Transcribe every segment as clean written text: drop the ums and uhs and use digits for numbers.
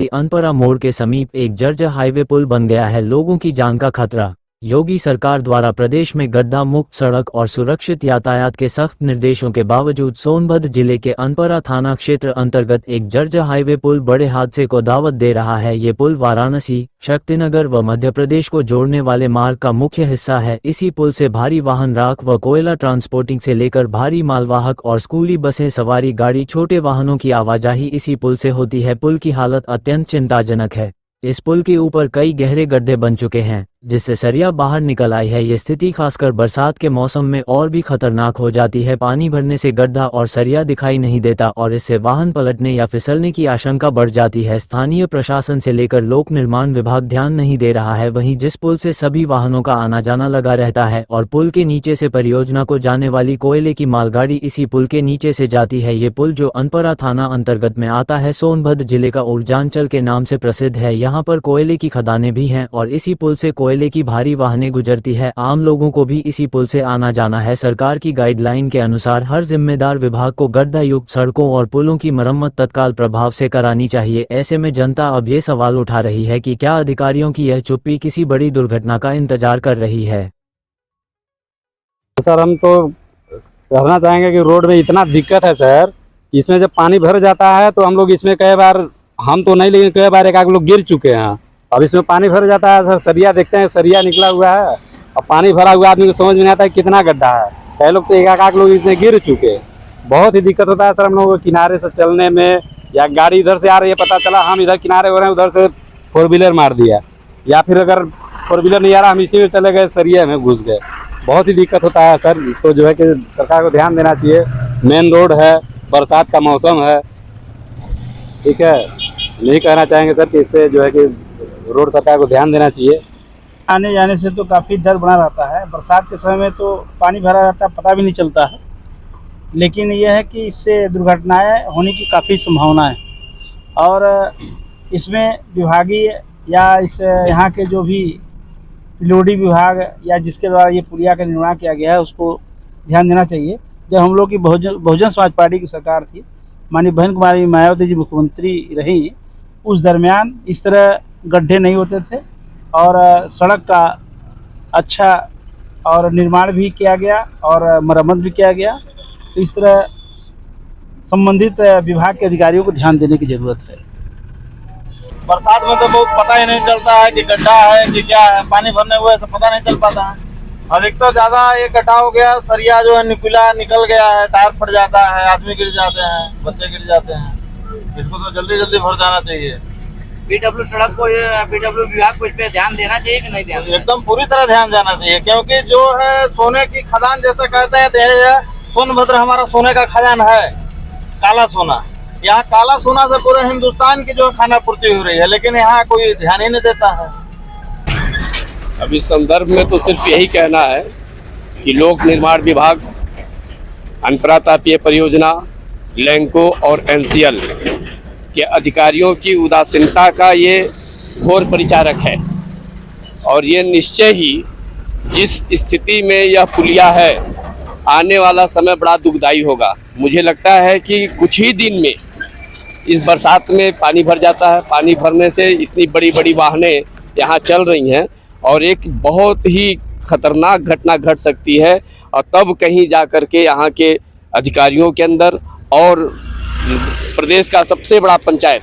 कि अनपरा मोड़ के समीप एक जर्जर हाईवे पुल बन गया है, लोगों की जान का खतरा। योगी सरकार द्वारा प्रदेश में गड्ढा मुक्त सड़क और सुरक्षित यातायात के सख्त निर्देशों के बावजूद सोनभद्र जिले के अनपरा थाना क्षेत्र अंतर्गत एक जर्जर हाईवे पुल बड़े हादसे को दावत दे रहा है। ये पुल वाराणसी, शक्तिनगर व मध्य प्रदेश को जोड़ने वाले मार्ग का मुख्य हिस्सा है। इसी पुल से भारी वाहन, राख व कोयला ट्रांसपोर्टिंग से लेकर भारी मालवाहक और स्कूली बसें, सवारी गाड़ी, छोटे वाहनों की आवाजाही इसी पुल से होती है। पुल की हालत अत्यंत चिंताजनक है। इस पुल के ऊपर कई गहरे गड्ढे बन चुके हैं, जिससे सरिया बाहर निकल आई है। ये स्थिति खासकर बरसात के मौसम में और भी खतरनाक हो जाती है। पानी भरने से गड्ढा और सरिया दिखाई नहीं देता और इससे वाहन पलटने या फिसलने की आशंका बढ़ जाती है। स्थानीय प्रशासन से लेकर लोक निर्माण विभाग ध्यान नहीं दे रहा है। वहीं जिस पुल से सभी वाहनों का आना जाना लगा रहता है और पुल के नीचे से परियोजना को जाने वाली कोयले की मालगाड़ी इसी पुल के नीचे से जाती है। ये पुल जो अनपरा थाना अंतर्गत में आता है, सोनभद्र जिले का ऊर्जांचल के नाम से प्रसिद्ध है। यहाँ पर कोयले की खदानें भी हैं और इसी पुल से कोयले की भारी वाहनें गुजरती है। आम लोगों को भी इसी पुल से आना जाना है। सरकार की गाइडलाइन के अनुसार हर जिम्मेदार विभाग को गड्ढा युक्त सड़कों और पुलों की मरम्मत तत्काल प्रभाव से करानी चाहिए। ऐसे में जनता अब ये सवाल उठा रही है कि क्या अधिकारियों की यह चुप्पी किसी बड़ी दुर्घटना का इंतजार कर रही है। सर, हम तो कहना चाहेंगे कि रोड में इतना दिक्कत है सर, इसमें जब पानी भर जाता है तो हम लोग इसमें कई बार, हम तो नहीं लेकिन कई बार एक आध लोग गिर चुके हैं। अब इसमें पानी भर जाता है सर, सरिया देखते हैं, सरिया निकला हुआ है और पानी भरा हुआ, आदमी को समझ में नहीं आता है कितना गड्ढा है। कई लोग तो एक आध लोग इसमें गिर चुके। बहुत ही दिक्कत होता है सर हम लोगों को किनारे से चलने में, या गाड़ी इधर से आ रही है, पता चला हम इधर किनारे हो रहे हैं, उधर से 4 व्हीलर मार दिया, या फिर अगर 4 व्हीलर नहीं आ रहा हम इसी में चले गए, सरिया में घुस गए। बहुत ही दिक्कत होता है सर। इसको जो है कि सरकार को ध्यान देना चाहिए। मेन रोड है, बरसात का मौसम है, ठीक है। यही कहना चाहेंगे सर कि इस पर जो है कि रोड सरकार को ध्यान देना चाहिए। आने जाने से तो काफ़ी डर बना रहता है। बरसात के समय में तो पानी भरा रहता है, पता भी नहीं चलता है। लेकिन यह है कि इससे दुर्घटनाएं होने की काफ़ी संभावना है और इसमें विभागीय या इस यहाँ के जो भी पिलोडी विभाग या जिसके द्वारा ये पुलिया का निर्माण किया गया है उसको ध्यान देना चाहिए। जब हम लोग की बहुजन समाज पार्टी की सरकार थी, माननीय बहन कुमारी मायावती जी मुख्यमंत्री रही, उस दरमियान इस तरह गड्ढे नहीं होते थे और सड़क का अच्छा और निर्माण भी किया गया और मरम्मत भी किया गया। तो इस तरह संबंधित विभाग के अधिकारियों को ध्यान देने की ज़रूरत है। बरसात में तो बहुत पता ही नहीं चलता है कि गड्ढा है कि क्या है, पानी भरने हुए से पता नहीं चल पाता है। अधिकतर ज़्यादा ये गड्ढा हो गया, सरिया जो है निकल गया है, टायर फट जाता है, आदमी गिर जाते हैं, बच्चे गिर जाते हैं। इसको तो जल्दी जल्दी भर जाना चाहिए। पीडब्ल्यू सड़क को, पीडब्ल्यू विभाग को इस पे ध्यान देना चाहिए कि नहीं ध्यान? एकदम पूरी तरह ध्यान देना चाहिए, क्योंकि जो है सोने की खदान जैसे कहते हैं, तो सोनभद्र हमारा सोने का खजान है, काला सोना। यहाँ काला सोना से पूरे हिंदुस्तान की जो खाना पूर्ति हो रही है, लेकिन यहाँ कोई ध्यान ही नहीं देता है। अब इस संदर्भ में तो सिर्फ यही कहना है कि लोक निर्माण विभाग, अनपरा तापीय परियोजना, लैंको और एनसीएल के अधिकारियों की उदासीनता का ये घोर परिचारक है और ये निश्चय ही जिस स्थिति में यह पुलिया है, आने वाला समय बड़ा दुखदायी होगा। मुझे लगता है कि कुछ ही दिन में इस बरसात में पानी भर जाता है। पानी भरने से इतनी बड़ी बड़ी वाहनें यहाँ चल रही हैं और एक बहुत ही खतरनाक घटना घट सकती है और तब कहीं जा कर के यहाँ के अधिकारियों के अंदर और प्रदेश का सबसे बड़ा पंचायत,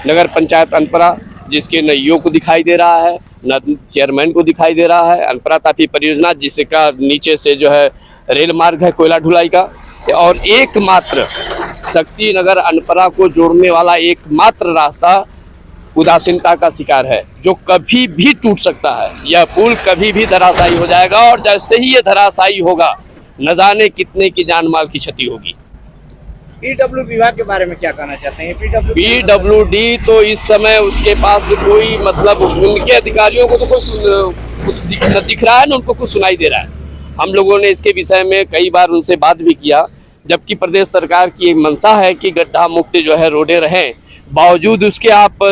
नगर पंचायत अनपरा, जिसके न ईओ को दिखाई दे रहा है, न चेयरमैन को दिखाई दे रहा है। अनपरा तापीय परियोजना जिसका नीचे से जो है रेल मार्ग है कोयला ढुलाई का, और एकमात्र शक्ति नगर अनपरा को जोड़ने वाला एकमात्र रास्ता उदासीनता का शिकार है, जो कभी भी टूट सकता है। यह पुल कभी भी धराशायी हो जाएगा और जैसे ही ये धराशायी होगा, न जाने कितने की जान माल की क्षति होगी। पीडब्ल्यू विभाग के बारे में क्या कहना चाहते हैं? पीडब्ल्यूडी तो इस समय उसके पास कोई मतलब, उनके अधिकारियों को तो कुछ दिख रहा है ना, उनको कुछ सुनाई दे रहा है। हम लोगों ने इसके विषय में कई बार उनसे बात भी किया, जबकि प्रदेश सरकार की एक मंशा है कि गड्ढा मुक्त जो है रोडें रहें, बावजूद उसके आप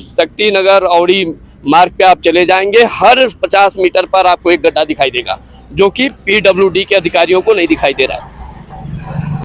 शक्ति नगर औड़ी मार्ग पे आप चले जाएंगे, हर 50 मीटर पर आपको एक गड्ढा दिखाई देगा, जो कि पीडब्ल्यूडी के अधिकारियों को नहीं दिखाई दे रहा है।